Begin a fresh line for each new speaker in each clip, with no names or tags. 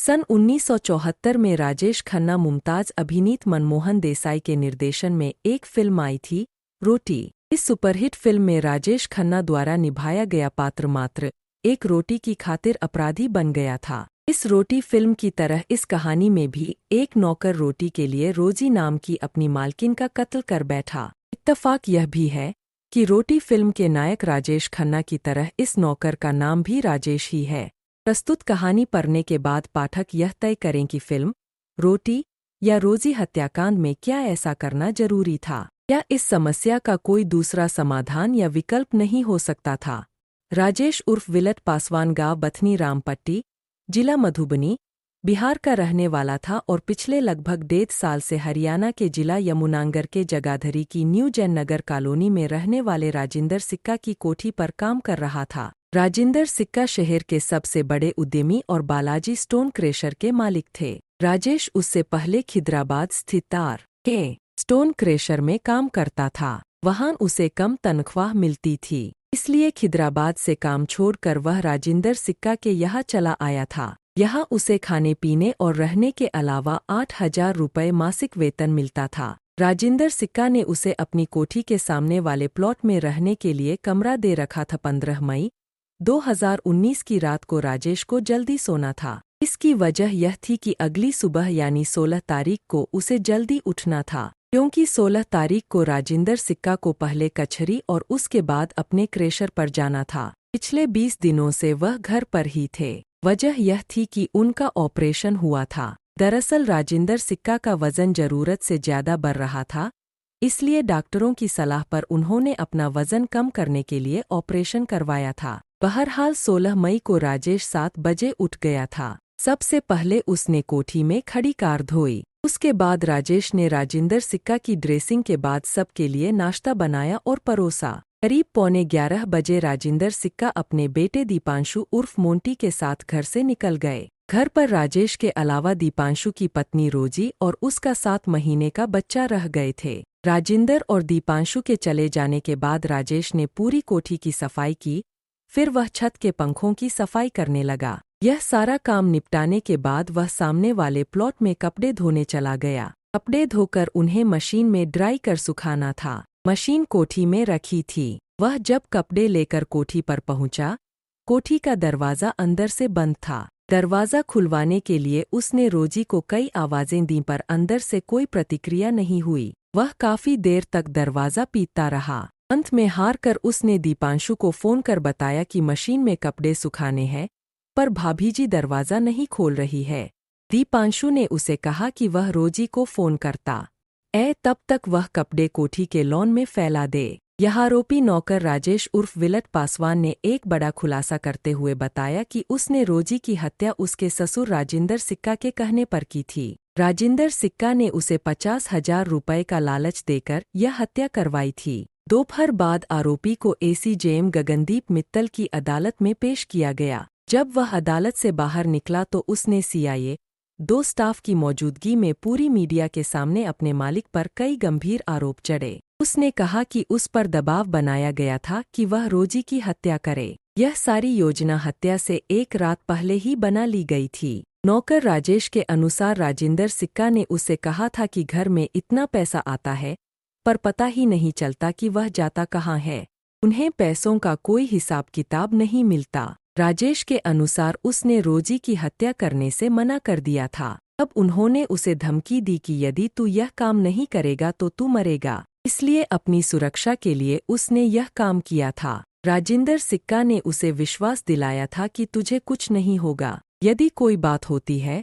सन 1974 में राजेश खन्ना मुमताज अभिनीत मनमोहन देसाई के निर्देशन में एक फिल्म आई थी, रोटी। इस सुपरहिट फिल्म में राजेश खन्ना द्वारा निभाया गया पात्र मात्र एक रोटी की खातिर अपराधी बन गया था। इस रोटी फिल्म की तरह इस कहानी में भी एक नौकर रोटी के लिए रोजी नाम की अपनी मालकिन का कत्ल कर बैठा। इत्तफाक यह भी है कि रोटी फिल्म के नायक राजेश खन्ना की तरह इस नौकर का नाम भी राजेश ही है। प्रस्तुत कहानी पढ़ने के बाद पाठक यह तय करें कि फिल्म रोटी या रोजी हत्याकांड में क्या ऐसा करना जरूरी था, या इस समस्या का कोई दूसरा समाधान या विकल्प नहीं हो सकता था। राजेश उर्फ विलट पासवान गांव बथनी रामपट्टी, जिला मधुबनी, बिहार का रहने वाला था और पिछले लगभग 1.5 साल से हरियाणा के जिला यमुनानगर के जगाधरी की न्यू जैन नगर कॉलोनी में रहने वाले राजिंदर सिक्का की कोठी पर काम कर रहा था। राजिंदर सिक्का शहर के सबसे बड़े उद्यमी और बालाजी स्टोन क्रेशर के मालिक थे। राजेश उससे पहले खिदराबाद स्थित तार के स्टोन क्रेशर में काम करता था। वहां उसे कम तनख्वाह मिलती थी, इसलिए खिदराबाद से काम छोड़कर वह राजिंदर सिक्का के यहाँ चला आया था। यहाँ उसे खाने पीने और रहने के अलावा 8,000 रुपये मासिक वेतन मिलता था। राजिंदर सिक्का ने उसे अपनी कोठी के सामने वाले प्लॉट में रहने के लिए कमरा दे रखा था। 15 मई 2019 की रात को राजेश को जल्दी सोना था। इसकी वजह यह थी कि अगली सुबह यानी 16 तारीख को उसे जल्दी उठना था, क्योंकि 16 तारीख को राजिंदर सिक्का को पहले कचहरी और उसके बाद अपने क्रेशर पर जाना था। पिछले 20 दिनों से वह घर पर ही थे। वजह यह थी कि उनका ऑपरेशन हुआ था। दरअसल राजिंदर सिक्का का वजन जरूरत से ज्यादा बढ़ रहा था, इसलिए डॉक्टरों की सलाह पर उन्होंने अपना वजन कम करने के लिए ऑपरेशन करवाया था। बहरहाल 16 मई को राजेश 7 बजे उठ गया था। सबसे पहले उसने कोठी में खड़ी कार धोई। उसके बाद राजेश ने राजिंदर सिक्का की ड्रेसिंग के बाद सबके लिए नाश्ता बनाया और परोसा। करीब 11:15 बजे राजिंदर सिक्का अपने बेटे दीपांशु उर्फ मोंटी के साथ घर से निकल गए। घर पर राजेश के अलावा दीपांशु की पत्नी रोजी और उसका 7 महीने का बच्चा रह गए थे। राजिंदर और दीपांशु के चले जाने के बाद राजेश ने पूरी कोठी की सफाई की, फिर वह छत के पंखों की सफाई करने लगा। यह सारा काम निपटाने के बाद वह सामने वाले प्लॉट में कपड़े धोने चला गया। कपड़े धोकर उन्हें मशीन में ड्राई कर सुखाना था। मशीन कोठी में रखी थी। वह जब कपड़े लेकर कोठी पर पहुंचा, कोठी का दरवाज़ा अंदर से बंद था। दरवाज़ा खुलवाने के लिए उसने रोजी को कई आवाज़ें दी पर अंदर से कोई प्रतिक्रिया नहीं हुई। वह काफ़ी देर तक दरवाज़ा पीटता रहा। अंत में हार कर उसने दीपांशु को फ़ोन कर बताया कि मशीन में कपड़े सुखाने हैं, पर भाभीजी दरवाज़ा नहीं खोल रही है। दीपांशु ने उसे कहा कि वह रोजी को फ़ोन करता तब तक वह कपड़े कोठी के लॉन में फैला दे। यह आरोपी नौकर राजेश उर्फ विलट पासवान ने एक बड़ा खुलासा करते हुए बताया कि उसने रोजी की हत्या उसके ससुर राजिंदर सिक्का के कहने पर की थी। राजिंदर सिक्का ने उसे 50,000 रुपये का लालच देकर यह हत्या करवाई थी। दोपहर बाद आरोपी को एसीजेएम गगनदीप मित्तल की अदालत में पेश किया गया। जब वह अदालत से बाहर निकला तो उसने सीआईए 2 स्टाफ की मौजूदगी में पूरी मीडिया के सामने अपने मालिक पर कई गंभीर आरोप चढ़े। उसने कहा कि उस पर दबाव बनाया गया था कि वह रोजी की हत्या करे। यह सारी योजना हत्या से एक रात पहले ही बना ली गई थी। नौकर राजेश के अनुसार राजिंदर सिक्का ने उसे कहा था कि घर में इतना पैसा आता है, पर पता ही नहीं चलता कि वह जाता कहाँ है। उन्हें पैसों का कोई हिसाब किताब नहीं मिलता। राजेश के अनुसार उसने रोजी की हत्या करने से मना कर दिया था। अब उन्होंने उसे धमकी दी कि यदि तू यह काम नहीं करेगा तो तू मरेगा। इसलिए अपनी सुरक्षा के लिए उसने यह काम किया था। राजिंदर सिक्का ने उसे विश्वास दिलाया था कि तुझे कुछ नहीं होगा। यदि कोई बात होती है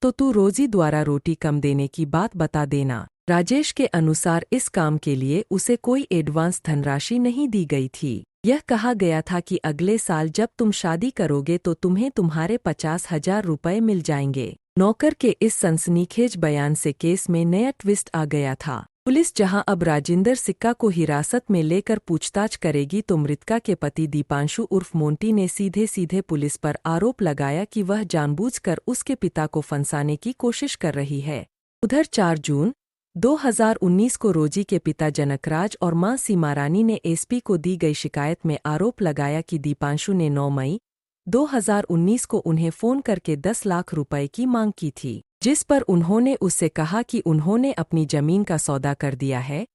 तो तू रोजी द्वारा रोटी कम देने की बात बता देना। राजेश के अनुसार इस काम के लिए उसे कोई एडवांस धनराशि नहीं दी गई थी। यह कहा गया था कि अगले साल जब तुम शादी करोगे तो तुम्हें तुम्हारे 50,000 रुपये मिल जाएंगे। नौकर के इस सनसनीखेज बयान से केस में नया ट्विस्ट आ गया था। पुलिस जहां अब राजिंदर सिक्का को हिरासत में लेकर पूछताछ करेगी तो मृतका के पति दीपांशु उर्फ मोंटी ने सीधे सीधे पुलिस पर आरोप लगाया कि वह जानबूझकर उसके पिता को फंसाने की कोशिश कर रही है। उधर 4 जून 2019 को रोजी के पिता जनकराज और मां सीमारानी ने एसपी को दी गई शिकायत में आरोप लगाया कि दीपांशु ने 9 मई 2019 को उन्हें फ़ोन करके 10 लाख रुपए की मांग की थी, जिस पर उन्होंने उससे कहा कि उन्होंने अपनी जमीन का सौदा कर दिया है,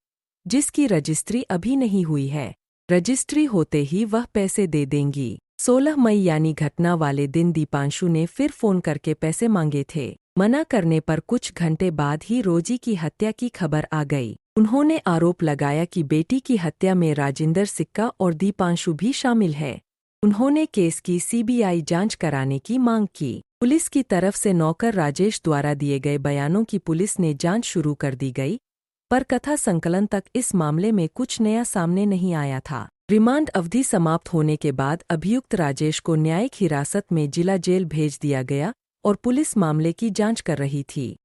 जिसकी रजिस्ट्री अभी नहीं हुई है। रजिस्ट्री होते ही वह पैसे दे देंगी। 16 मई यानी घटना वाले दिन दीपांशु ने फिर फ़ोन करके पैसे मांगे थे। मना करने पर कुछ घंटे बाद ही रोजी की हत्या की खबर आ गई। उन्होंने आरोप लगाया कि बेटी की हत्या में राजिंदर सिक्का और दीपांशु भी शामिल है। उन्होंने केस की सीबीआई जांच कराने की मांग की। पुलिस की तरफ से नौकर राजेश द्वारा दिए गए बयानों की पुलिस ने जांच शुरू कर दी गई, पर कथा संकलन तक इस मामले में कुछ नया सामने नहीं आया था। रिमांड अवधि समाप्त होने के बाद अभियुक्त राजेश को न्यायिक हिरासत में जिला जेल भेज दिया गया और पुलिस मामले की जांच कर रही थी।